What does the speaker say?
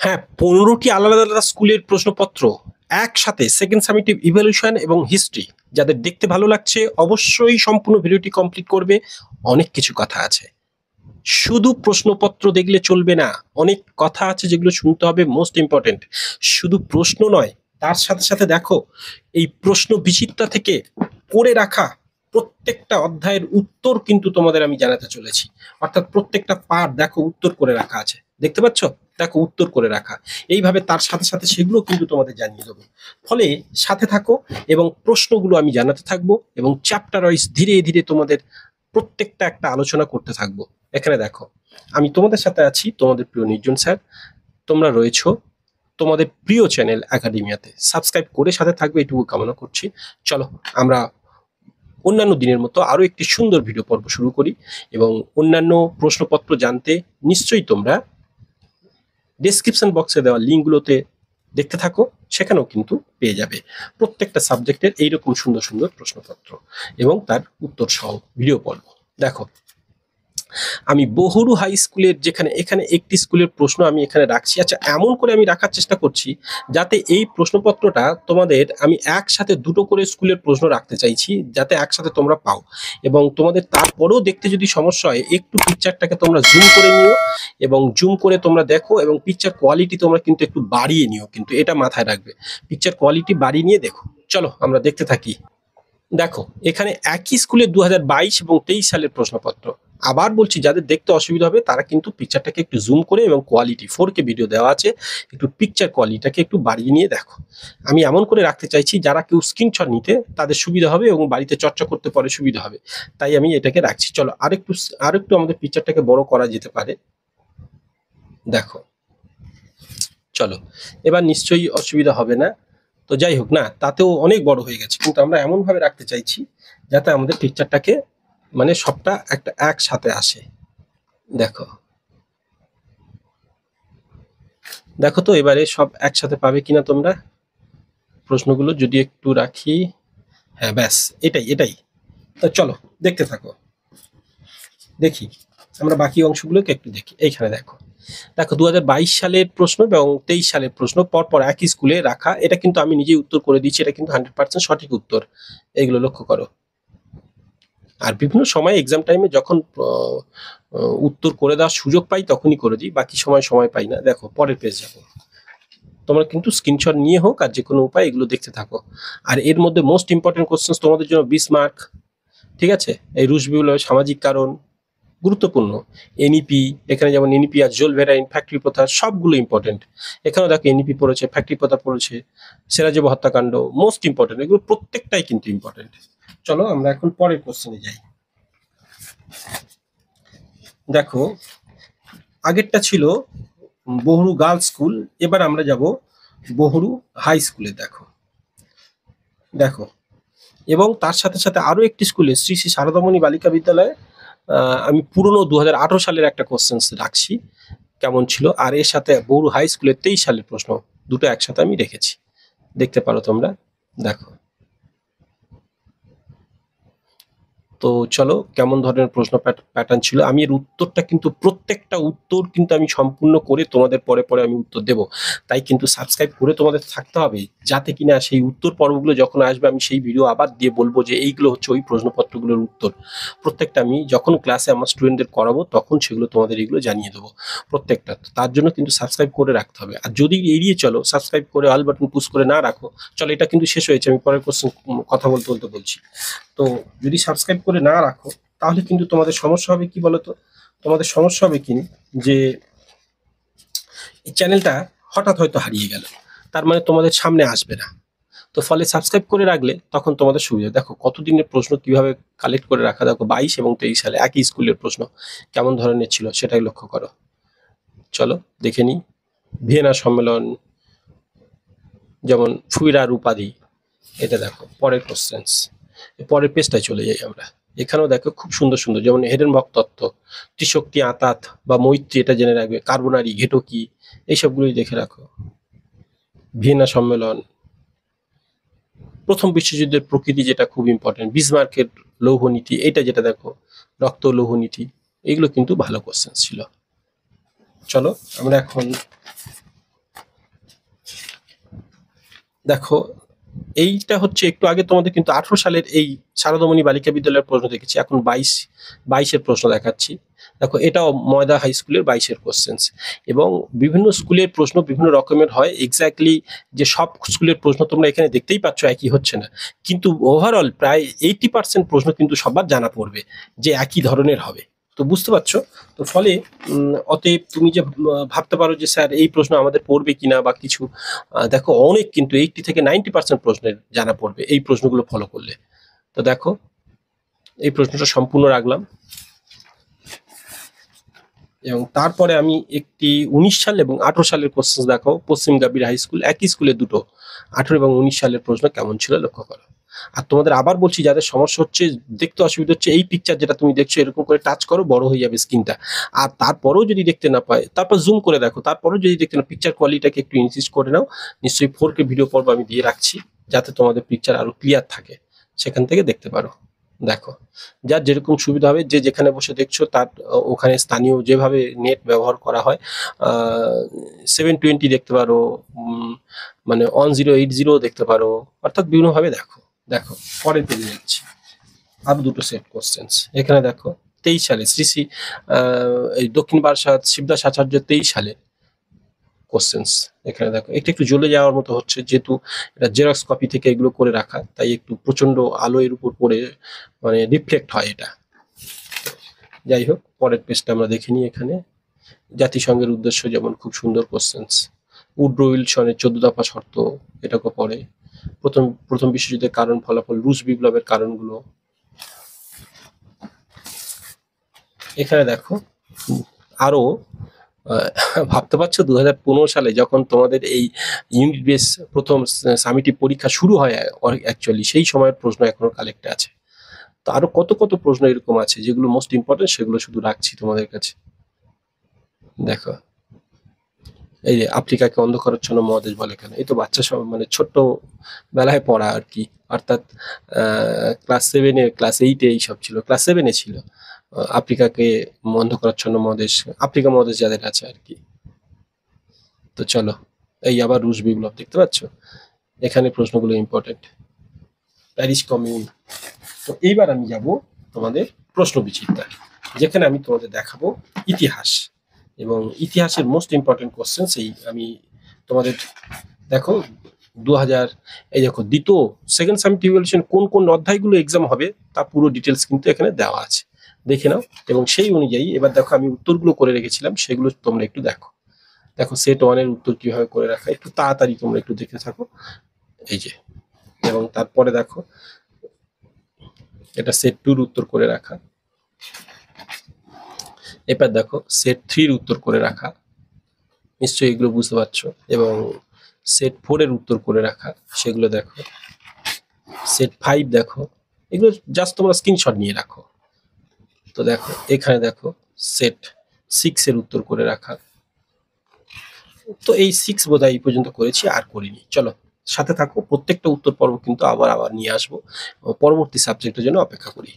হ্যাঁ, ১৫টি আলাদা, আলাদা স্কুলের প্রশ্নপত্র একসাথে সেকেন্ড সামেটিভ ইভ্যালুয়েশন এবং হিস্ট্রি। যাদের দেখতে ভালো লাগছে অবশ্যই সম্পূর্ণ ভিডিওটি কমপ্লিট করবে। অনেক কিছু কথা আছে। শুধু প্রশ্নপত্র দেখলে চলবে না। অনেক কথা আছে যেগুলো শুনতে হবে, মোস্ট ইম্পোর্টেন্ট। শুধু প্রশ্ন নয়, তার সাথে, সাথে দেখো এই প্রশ্ন বিচিত্রা থেকে করে রাখা প্রত্যেকটা অধ্যায়ের উত্তর কিন্তু তোমাদের আমি জানাতে চলেছি। অর্থাৎ প্রত্যেকটা পার্ট দেখো উত্তর করে রাখা আছে। দেখতে পাচ্ছ? দেখো উত্তর করে রাখা। এইভাবে তার সাথে, সাথে সেগুলো কিন্তু তোমাদের জানিয়ে দেবো। ফলে সাথে থাকো এবং প্রশ্নগুলো আমি জানাতে থাকবো এবং চ্যাপ্টার ওয়াইজ ধীরে, ধীরে তোমাদের প্রত্যেকটা একটা আলোচনা করতে থাকবো। এখানে দেখো, আমি তোমাদের সাথে আছি, তোমাদের প্রিয় নির্জন স্যার। তোমরা রয়েছো তোমাদের প্রিয় চ্যানেল একাডেমিয়াতে। সাবস্ক্রাইব করে সাথে থাকবে এটুকু কামনা করছি। চলো আমরা অন্যান্য দিনের মতো আরো একটি সুন্দর ভিডিও পর্ব শুরু করি এবং অন্যান্য প্রশ্নপত্র জানতে নিশ্চয়ই তোমরা ডেসক্রিপশন বক্সে দেওয়া লিঙ্কগুলোতে দেখতে থাকো। সেখানেও কিন্তু পেয়ে যাবে প্রত্যেকটা সাবজেক্টের এইরকম সুন্দর সুন্দর প্রশ্নপত্র এবং তার উত্তর সহ ভিডিও পর্ব। দেখো, আমি বহুরু হাই স্কুলের যেখানে এখানে একটি স্কুলের প্রশ্ন আমি এখানে রাখছি। আচ্ছা, এমন করে আমি রাখার চেষ্টা করছি যাতে এই প্রশ্নপত্রটা তোমাদের আমি একসাথে দুটো করে স্কুলের প্রশ্ন রাখতে চাইছি, যাতে একসাথে তোমরা পাও। এবং তোমাদের তারপরেও দেখতে যদি সমস্যা হয়, একটু পিকচারটাকে তোমরা জুম করে নিও এবং জুম করে তোমরা দেখো এবং পিকচার কোয়ালিটি তোমরা কিন্তু একটু বাড়িয়ে নিও, কিন্তু এটা মাথায় রাখবে, পিকচার কোয়ালিটি বাড়িয়ে নিয়ে দেখো। চলো আমরা দেখতে থাকি। দেখো, এখানে একই স্কুলে 2022 এবং 23 সালের প্রশ্নপত্র। আবার বলছি, যাদের দেখতে অসুবিধা হবে তারা কিন্তু পিকচারটাকে একটু জুম করে এবং কোয়ালিটি 4K ভিডিও দেওয়া আছে, একটু পিকচার কোয়ালিটিটাকে একটু বাড়িয়ে নিয়ে দেখো। আমি এমন করে রাখতে চাইছি যারা কেউ স্ক্রিনশট নিতে তাদের সুবিধা হবে এবং বাড়িতে চর্চা করতে পারে সুবিধা হবে, তাই আমি এটাকে রাখছি। চলো আরেকটু আমাদের পিকচারটাকে বড় করা যেতে পারে। দেখো, চলো এবার নিশ্চয়ই অসুবিধা হবে না। তো যাই হোক, না তাতেও অনেক বড় হয়ে গেছে, কিন্তু আমরা এমন ভাবে রাখতে চাইছি যাতে আমাদের পিকচারটাকে মানে সবটা একটা একসাথে আসে। দেখো, দেখো তো এবারে সব একসাথে পাবে কিনা তোমরা প্রশ্নগুলো। যদি একটু রাখি, হ্যাঁ ব্যাস, এটাই এটাই। তো চলো দেখতে থাকো। দেখি আমরা বাকি অংশগুলোকে একটু দেখি। এইখানে দেখো, দেখো 2022 সালের প্রশ্ন এবং 23 সালের প্রশ্ন পরপর একই স্কুলে রাখা। এটা কিন্তু আমি নিজেই উত্তর করে দিচ্ছি, এটা কিন্তু 100% সঠিক উত্তর। এইগুলো লক্ষ্য করো। আর বিভিন্ন সময় এক্সাম টাইমে যখন উত্তর করে দেওয়ার সুযোগ পাই তখনই করে দিই, বাকি সময় পাই না। দেখো পরের পেজ যাবো, তোমরা কিন্তু স্ক্রিনশট নিয়ে হোক আর যে কোনো উপায় এগুলো দেখতে থাকো। আর এর মধ্যে মোস্ট ইম্পর্টেন্ট কোশ্চেন তোমাদের জন্য বিসমার্ক, ঠিক আছে, এই রুশ বিপ্লবের সামাজিক কারণ গুরুত্বপূর্ণ, এনইপি, এখানে যেমন এনইপি আর জোলভেরাইন, ফ্যাক্টরি প্রথা, সবগুলো ইম্পর্টেন্ট। এখানেও দেখো এনইপি পড়েছে, ফ্যাক্টরি প্রথা পড়েছে, সেরাজেভ হত্যাকাণ্ড, মোস্ট ইম্পর্টেন্ট। এগুলো প্রত্যেকটাই কিন্তু ইম্পর্টেন্ট। চলো আমরা এখন পরের কোশ্চেনে যাই। দেখো, আগেরটা ছিল বহুরু গার্লস স্কুল, এবার আমরা যাব বহুরু হাই স্কুলে। দেখো, দেখো এবং তার সাথে সাথে আরো একটি স্কুলে শ্রী শ্রী শারদামণি বালিকা বিদ্যালয়ে আমি পুরনো 2018 সালের একটা কোশ্চেন রাখছি কেমন ছিল, আর এর সাথে বহুরু হাই স্কুলের 23 সালের প্রশ্ন দুটো একসাথে আমি রেখেছি। দেখতে পারো তোমরা। দেখো, তো চলো কেমন ধরনের প্রশ্ন প্যাটার্ন ছিল। আমি এর উত্তরটা কিন্তু প্রত্যেকটা উত্তর কিন্তু আমি সম্পূর্ণ করে তোমাদের পরে পরে আমি উত্তর দেব। তাই কিন্তু সাবস্ক্রাইব করে তোমাদের থাকতে হবে, যাতে কিনা সেই উত্তর পর্বগুলো যখন আসবে আমি সেই ভিডিও আবার দিয়ে বলবো যে এইগুলো হচ্ছে ওই প্রশ্নপত্রগুলোর উত্তর। প্রত্যেকটা আমি যখন ক্লাসে আমার স্টুডেন্টদের করাবো তখন সেগুলো তোমাদের এগুলো জানিয়ে দেবো প্রত্যেকটা। তার জন্য কিন্তু সাবস্ক্রাইব করে রাখতে হবে। আর যদি এড়িয়ে চলো, সাবস্ক্রাইব করে অল বাটন পুশ করে না রাখো, চলো এটা কিন্তু শেষ হয়েছে, আমি পরের কোশ্চেন কথা বলতে বলতে বলছি। তো যদি সাবস্ক্রাইব করে না রাখো তাহলে কিন্তু তোমাদের সমস্যা হবে। কি বলতো, তোমাদের সমস্যা হবে কি যে এই চ্যানেলটা হঠাৎ হয়তো হারিয়ে গেল, তার মানে তোমাদের সামনে আসবে না। তো ফলে সাবস্ক্রাইব করে রাখলে তখন তোমাদের সুবিধা। দেখো কতদিনের প্রশ্ন কিভাবে কালেক্ট করে রাখা। দেখো 22 এবং 23 সালে একই স্কুলের প্রশ্ন কেমন ধরনের ছিল সেটাই লক্ষ্য করো। চলো দেখে নিই। ভিয়েনা সম্মেলন, যেমন ফুইরার উপাধি, এটা দেখো পরের কোশ্চেন্স। পরের পেজটায় চলে যাই আমরা। এখানেও দেখো খুব সুন্দর সুন্দর, যেমন হেডেনবর্গ তত্ত্ব, ত্রিশক্তি আতাত বা মৈত্রী, এটা জেনে রাখবে, কার্বনারি, ঘেটকি, এইসবগুলোই দেখে রাখো। ভিয়েনা সম্মেলন, প্রথম বিশ্বযুদ্ধের প্রকৃতি যেটা খুব ইম্পর্টেন্ট, বিসমার্কের লৌহ নীতি, এটা যেটা দেখো রক্ত লৌহ নীতি, এগুলো কিন্তু ভালো কোশ্চেন ছিল। চলো আমরা এখন দেখো এইটা হচ্ছে একটু আগে তোমাদের কিন্তু 18 সালের এই সারদামণি বালিকা বিদ্যালয়ের প্রশ্ন দেখেছি, এখন 22-এর প্রশ্ন দেখাচ্ছি। দেখো এটাও ময়দা হাই স্কুলের 22-এর কোশ্চেন্স, এবং বিভিন্ন স্কুলের প্রশ্ন বিভিন্ন রকমের হয়। এক্স্যাক্টলি যে সব স্কুলের প্রশ্ন তোমরা এখানে দেখতেই পাচ্ছ একই হচ্ছে না, কিন্তু ওভারঅল প্রায় 80% প্রশ্ন কিন্তু সবার জানা পড়বে যে একই ধরনের হবে। তো বুঝতে পারছো? তো ফলে অতএব তুমি যে ভাবতে পারো যে স্যার এই প্রশ্ন আমাদের পড়বে কিনা বা কিছু, দেখো অনেক কিন্তু 80 থেকে 90% প্রশ্নের জানা পড়বে এই প্রশ্নগুলো ফলো করলে। তো দেখো এই প্রশ্নটা সম্পূর্ণ রাখলাম, এবং তারপরে আমি একটি 19 সাল এবং 18 সালের কোশ্চেন দেখো। পশ্চিম গাবির হাই স্কুল, একই স্কুলে দুটো 18 এবং 19 সালের প্রশ্ন কেমন ছিল লক্ষ্য করো। আর তোমাদের আবার বলছি, যাদের সমস্যা হচ্ছে, দেখতে অসুবিধা হচ্ছে, এই পিকচার যেটা তুমি দেখছো এরকম করে টাচ করো, বড় হয়ে যাবে স্ক্রিনটা। আর তারপরেও যদি দেখতে না পায়, তারপর জুম করে দেখো, তারপরেও যদি দেখতে না, পিকচার কোয়ালিটিটাকে একটু ইনক্রিজ করে নাও। নিশ্চয়ই 4K ভিডিও পর্ব আমি দিয়ে রাখছি, যাতে তোমাদের পিকচার আরো ক্লিয়ার থাকে, সেখান থেকে দেখতে পারো। দেখো যার যেরকম সুবিধা হবে, যে যেখানে বসে দেখছো তার ওখানে স্থানীয় যেভাবে নেট ব্যবহার করা হয়, 720 দেখতে পারো, মানে 1080 দেখতে পারো, অর্থাৎ বিভিন্নভাবে দেখো। দেখো পরের পেজে যাচ্ছি, আরো দুটো সেট কোশ্চেন্স এখানে দেখো। 23 সালে শ্রী শ্রী এই দক্ষিণ বারাসাত শিবদাস আচার্য 23 সালে কোশ্চেন্স এখানে দেখো। এটা একটু জ্বলে যাওয়ার মতো হচ্ছে, যেহেতু এটা জেরক্স কপি থেকে এগুলো করে রাখা, তাই একটু প্রচন্ড আলো এর উপর পড়ে মানে রিফ্লেক্ট হয় এটা। যাই হোক, পরের পেজটা আমরা দেখে নিই। এখানে জাতিসংঘের উদ্দেশ্য যেমন খুব সুন্দর কোশ্চেন্স। উড্রো উইলসনের 14 দফা শর্ত, এটাকে পড়ে। প্রথম বিশ্বযুদ্ধের কারণ ফলাফল, রুশ বিপ্লবের কারণগুলো এখানে দেখো। আরো ভাবতে পারছো 2015 সালে যখন তোমাদের এই ইউনিট বেস প্রথম সামিটিভ পরীক্ষা শুরু হয়, অ্যাকচুয়ালি সেই সময়ের প্রশ্ন এখনো কালেক্টে আছে। তো আরো কত কত প্রশ্ন এরকম আছে যেগুলো মোস্ট ইম্পর্টেন্ট, সেগুলো শুধু রাখছি তোমাদের কাছে। দেখো এই যে আফ্রিকাকে অন্ধকারাচ্ছন্ন মহাদেশ বলে কেন, এই তো বাচ্চা সব মানে ছোট্ট বেলায় পড়া আর কি, অর্থাৎ ক্লাস 7-এ ক্লাস 8-এ এইসব ছিল, ক্লাস 7-এ ছিল আফ্রিকাকে অন্ধকারাচ্ছন্ন মহাদেশ, আফ্রিকা মহাদেশ যাদের আছে আর কি। তো চলো, এই আবার রুশ বিপ্লব দেখতে পাচ্ছ, এখানে প্রশ্নগুলো ইম্পর্টেন্ট। Paris commune. তো এইবার আমি যাব তোমাদের প্রশ্ন বিচিত্রা, যেখানে আমি তোমাদের দেখাবো ইতিহাস, এবং ইতিহাসের মোস্ট ইম্পর্টেন্ট কোশ্চেন এই আমি তোমাদের দেখো 2000, এই দেখো দ্বিতীয় সেকেন্ড সামিটিভ ইভ্যালুয়েশন কোন কোন অধ্যায়গুলো এক্সাম হবে তা পুরো ডিটেলস কিন্তু এখানে দেওয়া আছে, দেখে নাও। এবং সেই অনুযায়ী এবার দেখো আমি উত্তরগুলো করে রেখেছিলাম, সেগুলো তোমরা একটু দেখো। দেখো সেট 1-এর উত্তর কিভাবে করে রাখা, একটু তাড়াতাড়ি তোমরা একটু দেখে থাকো, এই যে। এবং তারপরে দেখো এটা সেট 2-র উত্তর করে রাখা। এবার দেখো সেট 3-র উত্তর করে রাখা, নিশ্চয়ই এগুলো বুঝতে পারছো। এবং সেট 4-এর উত্তর করে রাখা, সেগুলো দেখো। সেট 5 দেখো, এগুলো জাস্ট তোমরা স্ক্রিনশট নিয়ে রাখো। তো দেখো এখানে দেখো সেট 6-এর উত্তর করে রাখা। তো এই 6 বোধহয় এই পর্যন্ত করেছি, আর করিনি। চলো সাথে থাকো, প্রত্যেকটা উত্তর পর্ব কিন্তু আবার নিয়ে আসবো, পরবর্তী সাবজেক্টের জন্য অপেক্ষা করি।